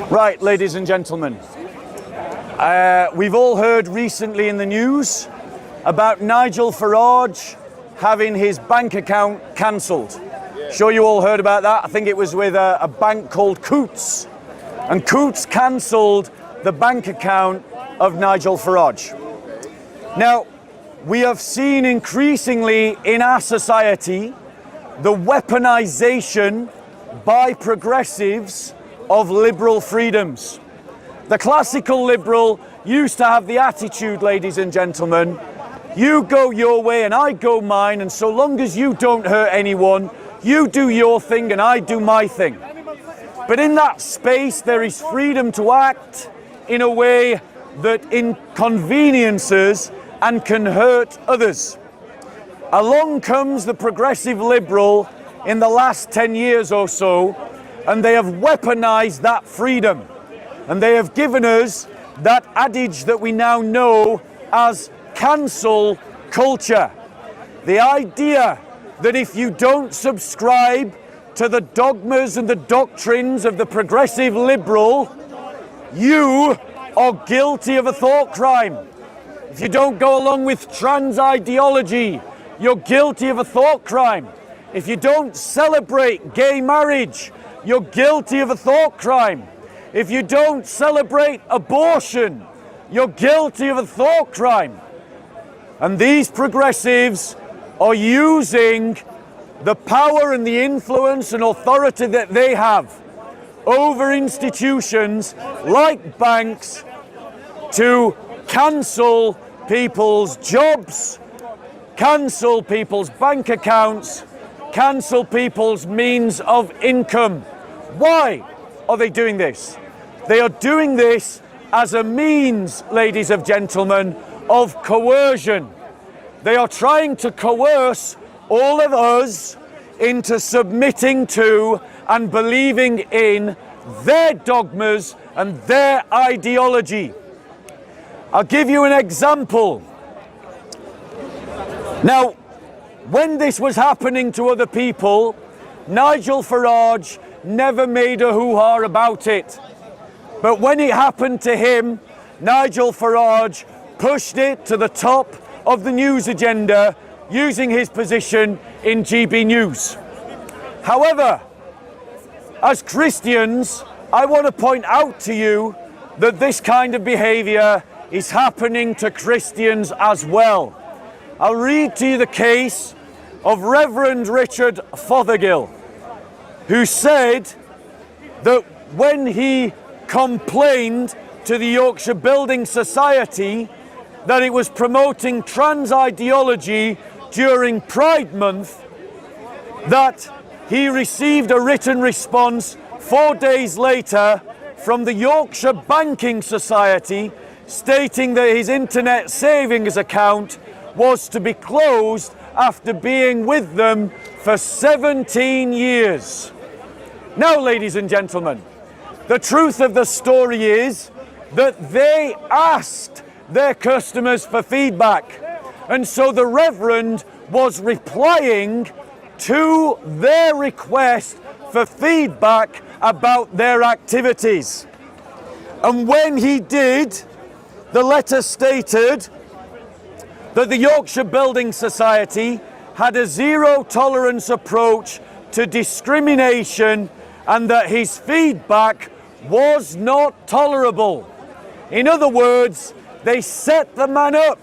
Right, ladies and gentlemen, we've all heard recently in the news about Nigel Farage having his bank account cancelled. Sure you all heard about that. I think it was with a bank called Coutts. And Coutts cancelled the bank account of Nigel Farage. Now, we have seen increasingly in our society the weaponization by progressives of liberal freedoms. The classical liberal used to have the attitude, ladies and gentlemen, you go your way and I go mine, and so long as you don't hurt anyone, you do your thing and I do my thing. But in that space, there is freedom to act in a way that inconveniences and can hurt others. Along comes the progressive liberal in the last 10 years or so, and they have weaponized that freedom. And they have given us that adage that we now know as cancel culture. The idea that if you don't subscribe to the dogmas and the doctrines of the progressive liberal, you are guilty of a thought crime. If you don't go along with trans ideology, you're guilty of a thought crime. If you don't celebrate gay marriage, you're guilty of a thought crime. If you don't celebrate abortion, you're guilty of a thought crime. And these progressives are using the power and the influence and authority that they have over institutions like banks to cancel people's jobs, cancel people's bank accounts, cancel people's means of income. Why are they doing this? They are doing this as a means, ladies and gentlemen, of coercion. They are trying to coerce all of us into submitting to and believing in their dogmas and their ideology. I'll give you an example. Now, when this was happening to other people, Nigel Farage never made a hoo-ha about it. But when it happened to him, Nigel Farage pushed it to the top of the news agenda using his position in GB News. However, as Christians, I want to point out to you that this kind of behaviour is happening to Christians as well. I'll read to you the case of Reverend Richard Fothergill, who said that when he complained to the Yorkshire Building Society that it was promoting trans ideology during Pride Month, that he received a written response 4 days later from the Yorkshire Banking Society stating that his internet savings account was to be closed after being with them for 17 years. Now, ladies and gentlemen, the truth of the story is that they asked their customers for feedback. And so the Reverend was replying to their request for feedback about their activities. And when he did, the letter stated that the Yorkshire Building Society had a zero tolerance approach to discrimination and that his feedback was not tolerable. In other words, they set the man up.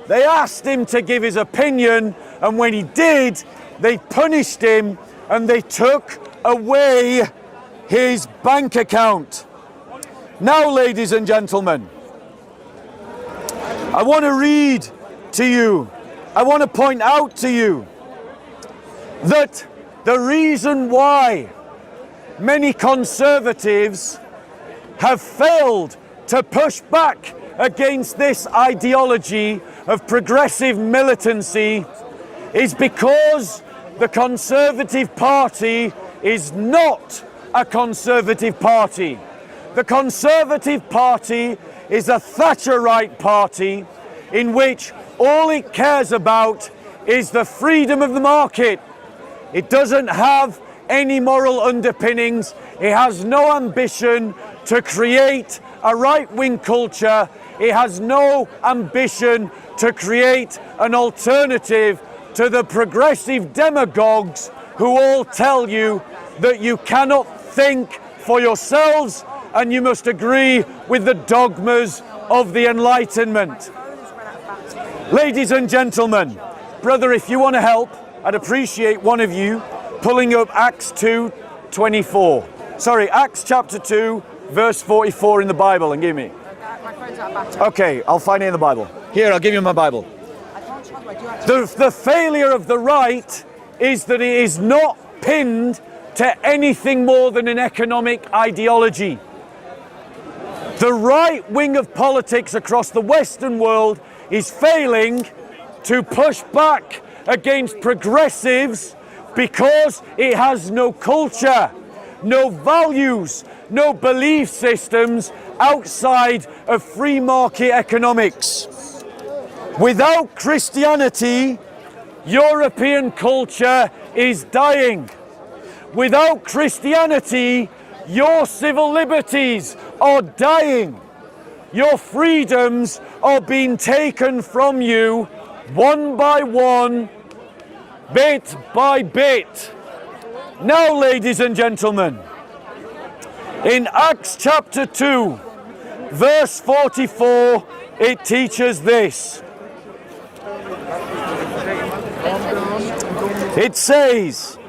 They asked him to give his opinion, and when he did, they punished him and they took away his bank account. Now, ladies and gentlemen, I want to read to you, I want to point out to you that the reason why many conservatives have failed to push back against this ideology of progressive militancy is because the Conservative Party is not a Conservative Party. The Conservative Party is a Thatcherite party in which all it cares about is the freedom of the market. It doesn't have any moral underpinnings. It has no ambition to create a right-wing culture. It has no ambition to create an alternative to the progressive demagogues who all tell you that you cannot think for yourselves and you must agree with the dogmas of the Enlightenment. Ladies and gentlemen, brother, if you want to help, I'd appreciate one of you pulling up Acts 2:24. Sorry, Acts chapter 2, verse 44 in the Bible, and give me. My phone's out of battery. Okay, I'll find it in the Bible. Here, I'll give you my Bible. I can't charge, but I do actually. The failure of the right is that it is not pinned to anything more than an economic ideology. The right wing of politics across the Western world is failing to push back against progressives because it has no culture, no values, no belief systems outside of free market economics. Without Christianity, European culture is dying. Without Christianity, your civil liberties are dying. Your freedoms are being taken from you one by one, bit by bit. Now, ladies and gentlemen, in Acts chapter 2, verse 44, it teaches this. It says,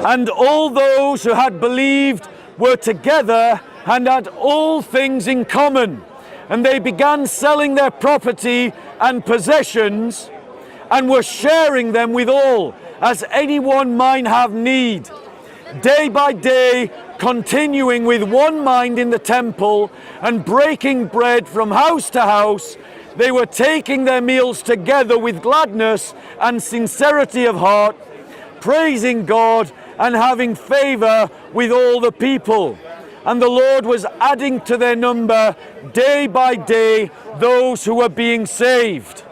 "And all those who had believed were together and had all things in common, and they began selling their property and possessions and were sharing them with all, as anyone might have need. Day by day, continuing with one mind in the temple and breaking bread from house to house, they were taking their meals together with gladness and sincerity of heart, praising God and having favor with all the people. And the Lord was adding to their number day by day those who were being saved."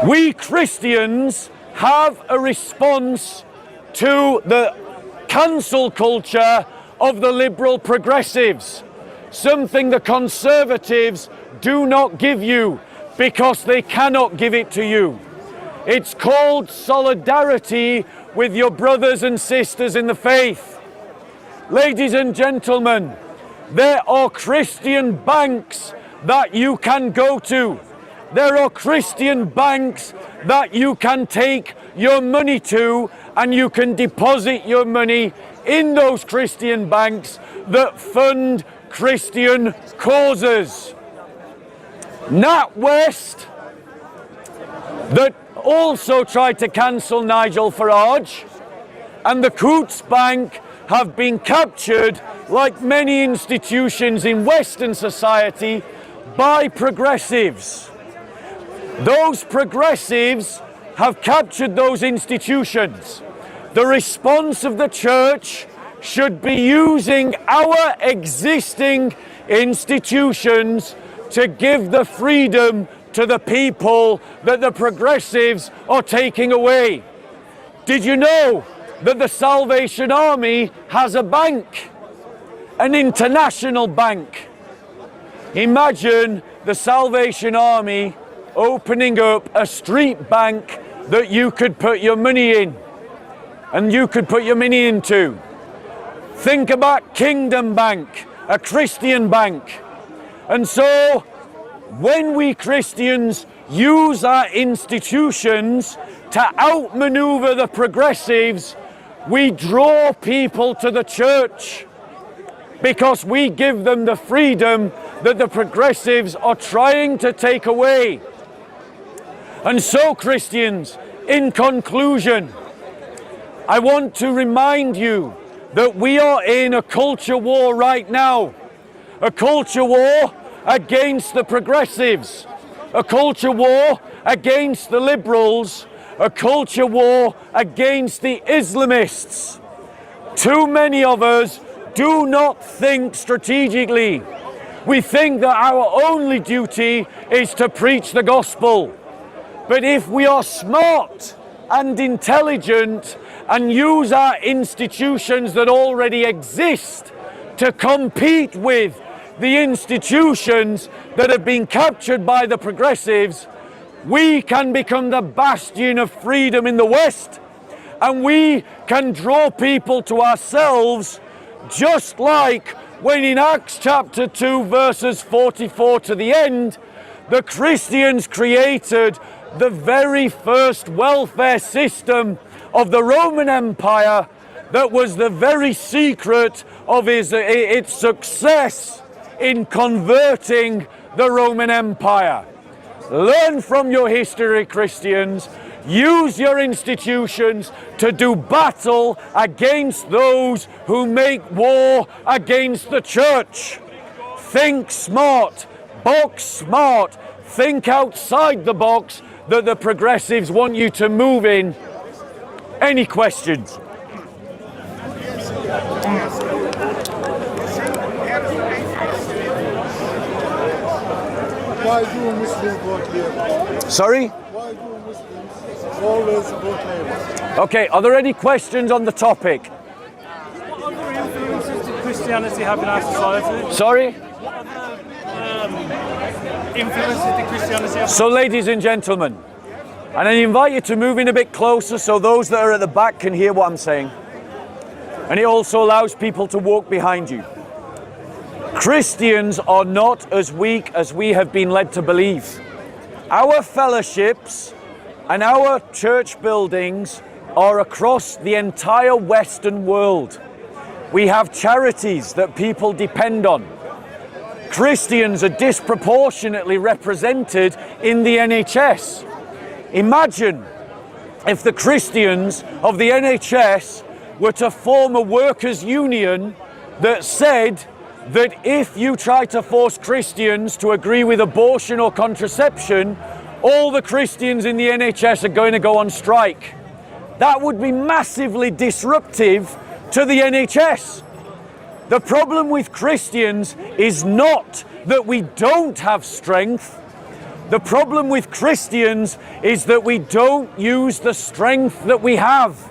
We Christians have a response to the cancel culture of the liberal progressives, something the conservatives do not give you because they cannot give it to you. It's called solidarity with your brothers and sisters in the faith. Ladies and gentlemen, there are Christian banks that you can go to. There are Christian banks that you can take your money to, and you can deposit your money in those Christian banks that fund Christian causes. NatWest, that also tried to cancel Nigel Farage, and the Coutts Bank have been captured, like many institutions in Western society, by progressives. Those progressives have captured those institutions. The response of the church should be using our existing institutions to give the freedom to the people that the progressives are taking away. Did you know that the Salvation Army has a bank, an international bank? Imagine the Salvation Army opening up a street bank that you could put your money in and you could put your money into. Think about Kingdom Bank, a Christian bank. And so when we Christians use our institutions to outmaneuver the progressives, we draw people to the church because we give them the freedom that the progressives are trying to take away. And so, Christians, in conclusion, I want to remind you that we are in a culture war right now. A culture war against the progressives. A culture war against the liberals. A culture war against the Islamists. Too many of us do not think strategically. We think that our only duty is to preach the gospel. But if we are smart and intelligent and use our institutions that already exist to compete with the institutions that have been captured by the progressives, we can become the bastion of freedom in the West, and we can draw people to ourselves, just like when in Acts chapter 2 verses 44 to the end, the Christians created the very first welfare system of the Roman Empire that was the very secret of its success in converting the Roman Empire. Learn from your history, Christians. Use your institutions to do battle against those who make war against the church. Think smart, box smart, think outside the box that the progressives want you to move in. Any questions? Why do Muslims vote Labour? Sorry? Why do Muslims always vote Labour? Okay, are there any questions on the topic? What other influences did Christianity have in our society? Sorry? What other influences did Christianity have? So, ladies and gentlemen, and I invite you to move in a bit closer so those that are at the back can hear what I'm saying. And it also allows people to walk behind you. Christians are not as weak as we have been led to believe. Our fellowships and our church buildings are across the entire Western world. We have charities that people depend on. Christians are disproportionately represented in the NHS. Imagine if the Christians of the NHS were to form a workers' union that said that if you try to force Christians to agree with abortion or contraception, all the Christians in the NHS are going to go on strike. That would be massively disruptive to the NHS. The problem with Christians is not that we don't have strength. The problem with Christians is that we don't use the strength that we have.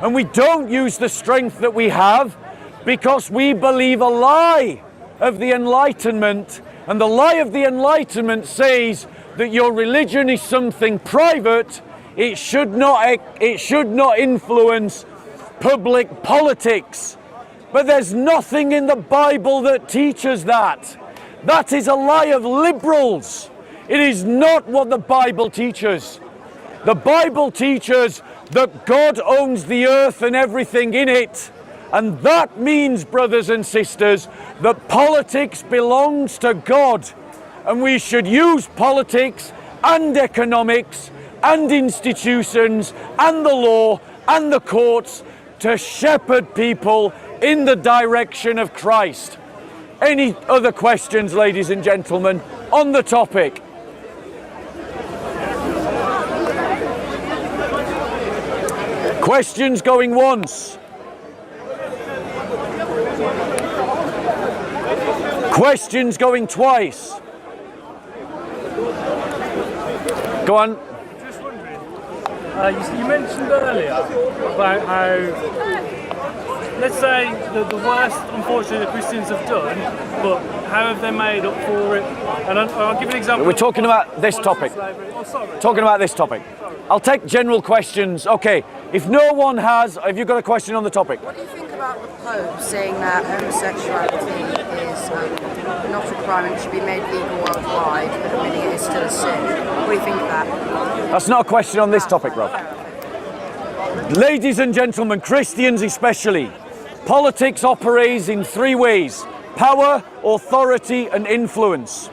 And we don't use the strength that we have because we believe a lie of the Enlightenment. And the lie of the Enlightenment says that your religion is something private. It should not influence public politics. But there's nothing in the Bible that teaches that. That is a lie of liberals. It is not what the Bible teaches. The Bible teaches that God owns the earth and everything in it. And that means, brothers and sisters, that politics belongs to God. And we should use politics and economics and institutions and the law and the courts to shepherd people in the direction of Christ. Any other questions, ladies and gentlemen, on the topic? Questions going once? Questions going twice? Go on. Just wondering, you mentioned earlier about how, let's say, the worst, unfortunately, the Christians have done, but how have they made up for it? And I'll give you an example. We're talking about this topic. Oh, sorry. Talking about this topic. I'll take general questions. Okay, if no one has, have you got a question on the topic? What do you think about the Pope saying that homosexuality is not a crime and it should be made legal worldwide, but admitting it is still a sin? What do you think of that? That's not a question on this topic, Rob. Ladies and gentlemen, Christians especially, politics operates in three ways: power, authority, and influence.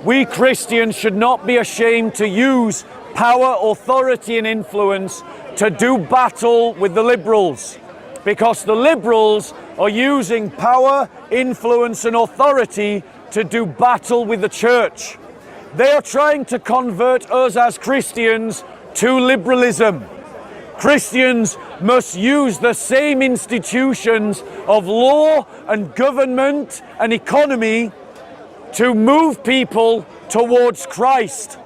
We Christians should not be ashamed to use power, authority, and influence to do battle with the liberals, because the liberals are using power, influence, and authority to do battle with the church. They are trying to convert us as Christians to liberalism. Christians must use the same institutions of law and government and economy to move people towards Christ.